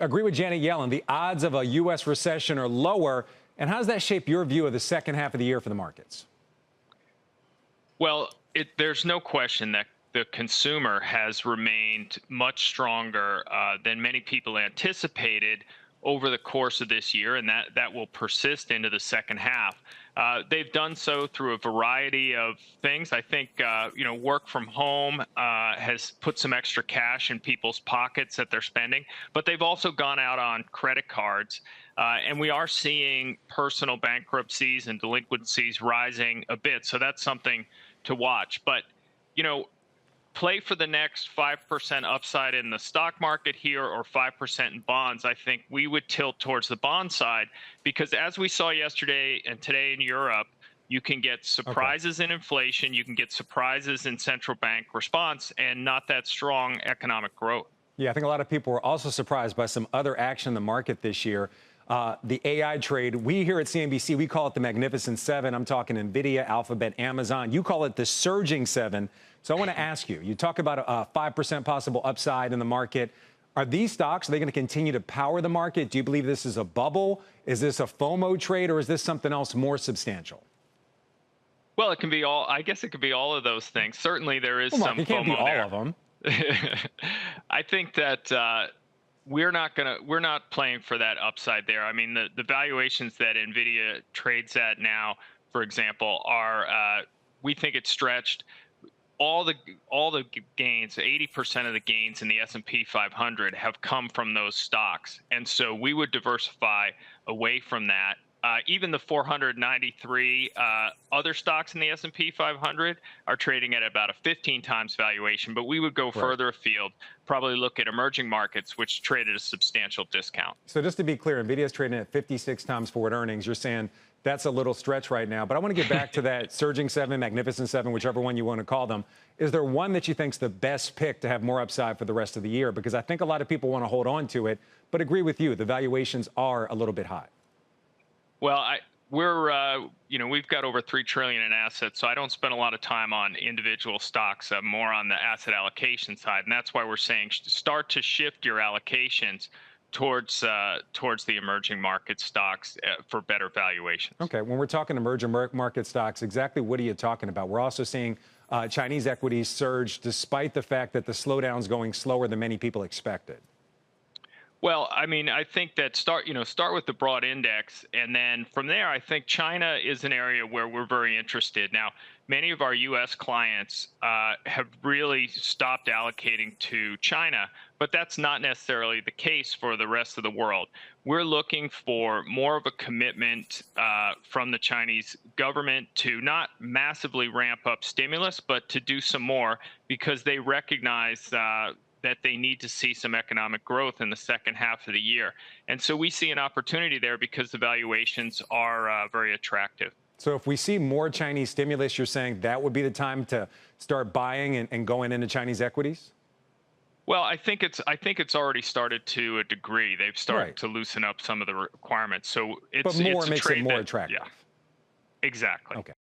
Agree with Janet Yellen. The odds of a U.S. recession are lower. And how does that shape your view of the second half of the year for the markets? Well, there's no question that the consumer has remained much stronger than many people anticipated over the course of this year, and that will persist into the second half. They've done so through a variety of things. I think work from home has put some extra cash in people's pockets that they're spending, but they've also gone out on credit cards, and we are seeing personal bankruptcies and delinquencies rising a bit. So that's something to watch. But play for the next 5% upside in the stock market here or 5% in bonds. I think we would tilt towards the bond side because as we saw yesterday and today in Europe, you can get surprises in inflation, you can get surprises in central bank response, and not that strong economic growth. Yeah, I think a lot of people were also surprised by some other action in the market this year. The AI trade, we here at CNBC, we call it the Magnificent Seven. I'm talking NVIDIA, Alphabet, Amazon. You call it the Surging Seven. So I want to ask you, you talk about a 5% possible upside in the market. Are these stocks, are they going to continue to power the market? Do you believe this is a bubble? Is this a FOMO trade, or is this something else more substantial? Well, it can be all, I guess it could be all of those things. Certainly there is some it can't FOMO be all there. of them. I think that we're not playing for that upside there. I mean, the valuations that NVIDIA trades at now, for example, are we think it's stretched. All the gains, 80% of the gains in the S&P 500 have come from those stocks, and so we would diversify away from that. Even the 493 other stocks in the S&P 500 are trading at about a 15 times valuation, but we would go further afield, probably look at emerging markets, which trade at a substantial discount. So just to be clear, NVIDIA is trading at 56 times forward earnings. You're saying that's a little stretch right now, but I want to get back to that Surging Seven, Magnificent Seven, whichever one you want to call them. Is there one that you think is the best pick to have more upside for the rest of the year? Because I think a lot of people want to hold on to it, but agree with you, the valuations are a little bit high. Well, we've got over $3 trillion in assets, so I don't spend a lot of time on individual stocks, more on the asset allocation side, and that's why we're saying start to shift your allocations towards the emerging market stocks for better valuations. Okay, when we're talking emerging market stocks, exactly what are you talking about? We're also seeing Chinese equities surge despite the fact that the slowdown's going slower than many people expected. Well, I mean, I think that start with the broad index, and then from there, I think China is an area where we're very interested. Now, many of our U.S. clients have really stopped allocating to China, but that's not necessarily the case for the rest of the world. We're looking for more of a commitment from the Chinese government to not massively ramp up stimulus, but to do some more because they recognize that they need to see some economic growth in the second half of the year. And so we see an opportunity there because the valuations are very attractive. So if we see more Chinese stimulus, you're saying that would be the time to start buying and going into Chinese equities? Well, I think it's already started to a degree. They've started to loosen up some of the requirements. So but more it's makes it more attractive. Yeah, exactly. Okay.